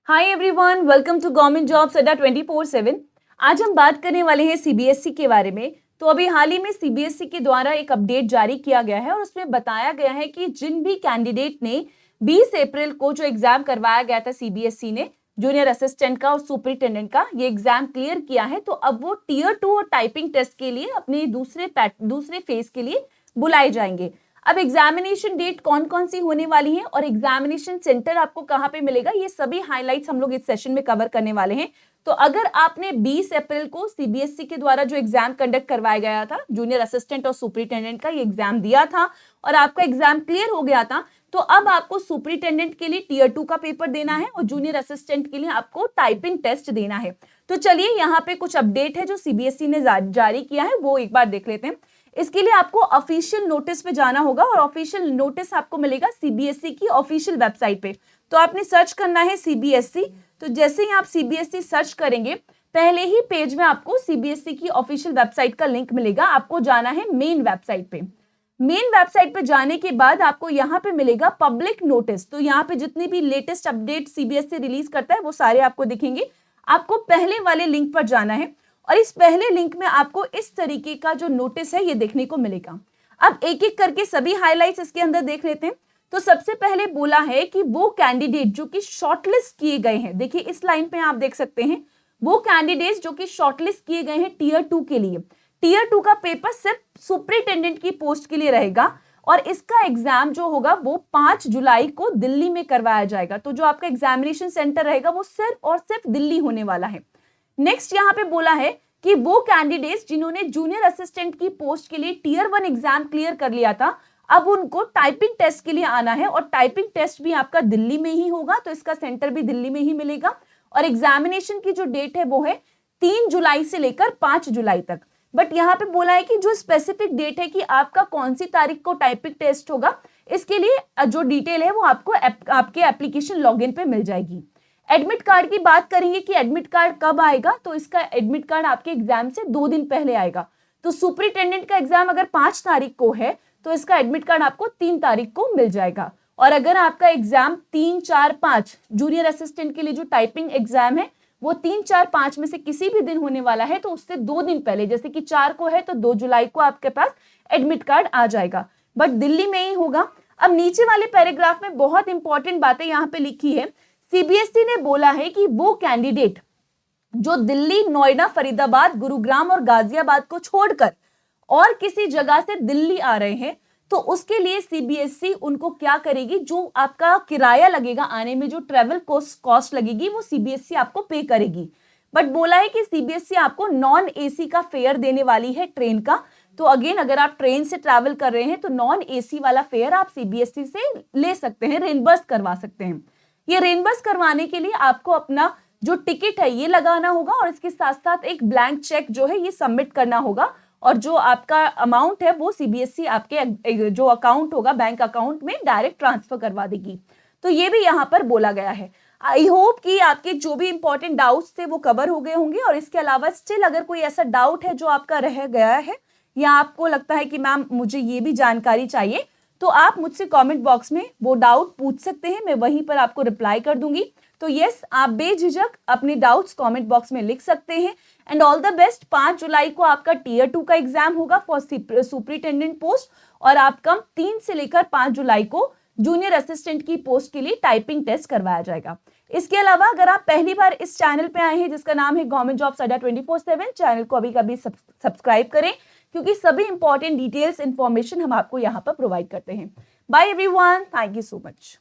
Hi everyone, welcome to government jobs Adda 24/7। आज हम बात करने वाले हैं सीबीएसई के बारे में। तो अभी हाल ही में सीबीएसई के द्वारा एक अपडेट जारी किया गया है और उसमें बताया गया है कि जिन भी कैंडिडेट ने 20 अप्रैल को जो एग्जाम करवाया गया था सीबीएसई ने जूनियर असिस्टेंट का और सुपरिटेंडेंट का, ये एग्जाम क्लियर किया है, तो अब वो टीयर 2 और टाइपिंग टेस्ट के लिए अपने दूसरे फेज के लिए बुलाए जाएंगे। अब एग्जामिनेशन डेट कौन कौन सी होने वाली है और एग्जामिनेशन सेंटर आपको कहां पे मिलेगा, ये सभी हाइलाइट्स हम लोग इस सेशन में कवर करने वाले हैं। तो अगर आपने 20 अप्रैल को सीबीएसई के द्वारा जो एग्जाम कंडक्ट करवाया गया था जूनियर असिस्टेंट और सुपरिटेंडेंट का, ये एग्जाम दिया था और आपका एग्जाम क्लियर हो गया था, तो अब आपको सुपरिटेंडेंट के लिए टीयर 2 का पेपर देना है और जूनियर असिस्टेंट के लिए आपको टाइपिंग टेस्ट देना है। तो चलिए यहाँ पे कुछ अपडेट है जो सीबीएसई ने जारी किया है, वो एक बार देख लेते हैं। इसके लिए आपको ऑफिशियल नोटिस पे जाना होगा और ऑफिशियल नोटिस आपको मिलेगा सीबीएसई की ऑफिशियल वेबसाइट पे। तो आपने सर्च करना है सीबीएसई। तो जैसे ही आप सीबीएसई सर्च करेंगे, पहले ही पेज में आपको सीबीएसई की ऑफिशियल वेबसाइट का लिंक मिलेगा। आपको जाना है मेन वेबसाइट पे। मेन वेबसाइट पे जाने के बाद आपको यहाँ पे मिलेगा पब्लिक नोटिस। तो यहाँ पे जितनी भी लेटेस्ट अपडेट सीबीएसई रिलीज करता है वो सारे आपको दिखेंगे। आपको पहले वाले लिंक पर जाना है और इस पहले लिंक में आपको इस तरीके का जो नोटिस है ये देखने को मिलेगा। अब एक एक करके सभी हाइलाइट्स इसके अंदर देख लेते हैं। तो सबसे पहले बोला है कि वो कैंडिडेट जो कि शॉर्टलिस्ट किए गए हैं, देखिए इस लाइन पे आप देख सकते हैं, वो कैंडिडेट्स जो कि शॉर्टलिस्ट किए गए हैं टीयर 2 के लिए, टीयर 2 का पेपर सिर्फ सुपरिटेंडेंट की पोस्ट के लिए रहेगा और इसका एग्जाम जो होगा वो 5 जुलाई को दिल्ली में करवाया जाएगा। तो जो आपका एग्जामिनेशन सेंटर रहेगा वो सिर्फ और सिर्फ दिल्ली होने वाला है। नेक्स्ट यहाँ पे बोला है कि वो कैंडिडेट्स जिन्होंने जूनियर असिस्टेंट की पोस्ट के लिए टीयर 1 एग्जाम क्लियर कर लिया था, अब उनको टाइपिंग टेस्ट के लिए आना है और टाइपिंग टेस्ट भी आपका दिल्ली में ही होगा, तो इसका सेंटर भी दिल्ली में ही मिलेगा। और एग्जामिनेशन की जो डेट है वो है 3 जुलाई से लेकर 5 जुलाई तक। बट यहाँ पे बोला है कि जो स्पेसिफिक डेट है कि आपका कौन सी तारीख को टाइपिंग टेस्ट होगा, इसके लिए जो डिटेल है वो आपको आपके एप्लीकेशन लॉगिन पे मिल जाएगी। एडमिट कार्ड की बात करेंगे कि एडमिट कार्ड कब आएगा, तो इसका एडमिट कार्ड आपके एग्जाम से 2 दिन पहले आएगा। तो सुपरिटेंडेंट का एग्जाम अगर 5 तारीख को है तो इसका एडमिट कार्ड आपको 3 तारीख को मिल जाएगा। और अगर आपका एग्जाम 3, 4, 5 जूनियर असिस्टेंट के लिए जो टाइपिंग एग्जाम है वो 3, 4, 5 में से किसी भी दिन होने वाला है, तो उससे 2 दिन पहले, जैसे कि 4 को है तो 2 जुलाई को आपके पास एडमिट कार्ड आ जाएगा, बट दिल्ली में ही होगा। अब नीचे वाले पैराग्राफ में बहुत इंपॉर्टेंट बातें यहाँ पे लिखी है। सीबीएसई ने बोला है कि वो कैंडिडेट जो दिल्ली, नोएडा, फरीदाबाद, गुरुग्राम और गाजियाबाद को छोड़कर और किसी जगह से दिल्ली आ रहे हैं, तो उसके लिए सीबीएसई उनको क्या करेगी, जो आपका किराया लगेगा आने में, जो ट्रेवल कॉस्ट लगेगी, वो सीबीएसई आपको पे करेगी। बट बोला है कि सीबीएसई आपको नॉन एसी का फेयर देने वाली है ट्रेन का। तो अगेन अगर आप ट्रेन से ट्रैवल कर रहे हैं तो नॉन एसी वाला फेयर आप सीबीएसई से ले सकते हैं, रेनबर्स करवा सकते हैं। ये रेनबर्स करवाने के लिए आपको अपना जो टिकट है ये लगाना होगा और इसके साथ साथ एक ब्लैंक चेक जो है ये सबमिट करना होगा और जो आपका अमाउंट है वो सीबीएसई आपके जो अकाउंट होगा बैंक अकाउंट में डायरेक्ट ट्रांसफर करवा देगी। तो ये भी यहाँ पर बोला गया है। आई होप कि आपके जो भी इंपॉर्टेंट डाउट्स थे वो कवर हो गए होंगे और इसके अलावा स्टिल अगर कोई ऐसा डाउट है जो आपका रह गया है या आपको लगता है कि मैम मुझे ये भी जानकारी चाहिए, तो आप मुझसे कमेंट बॉक्स में वो डाउट पूछ सकते हैं, मैं वहीं पर आपको रिप्लाई कर दूंगी। तो यस, आप बेझिझक अपने डाउट्स कमेंट बॉक्स में लिख सकते हैं। And all the best. 5 जुलाई को आपका टीयर 2 का एग्जाम होगा फॉर सुपरिटेंडेंट पोस्ट और आपका 3 से लेकर 5 जुलाई को जूनियर असिस्टेंट की पोस्ट के लिए टाइपिंग टेस्ट करवाया जाएगा। इसके अलावा अगर आप पहली बार इस चैनल पे आए हैं जिसका नाम है गवर्नमेंट जॉब्स अड्डा 24/7, चैनल को अभी कभी सब्सक्राइब करें क्योंकि सभी इंपॉर्टेंट डिटेल्स इंफॉर्मेशन हम आपको यहाँ पर प्रोवाइड करते हैं। Bye everyone, thank you so much.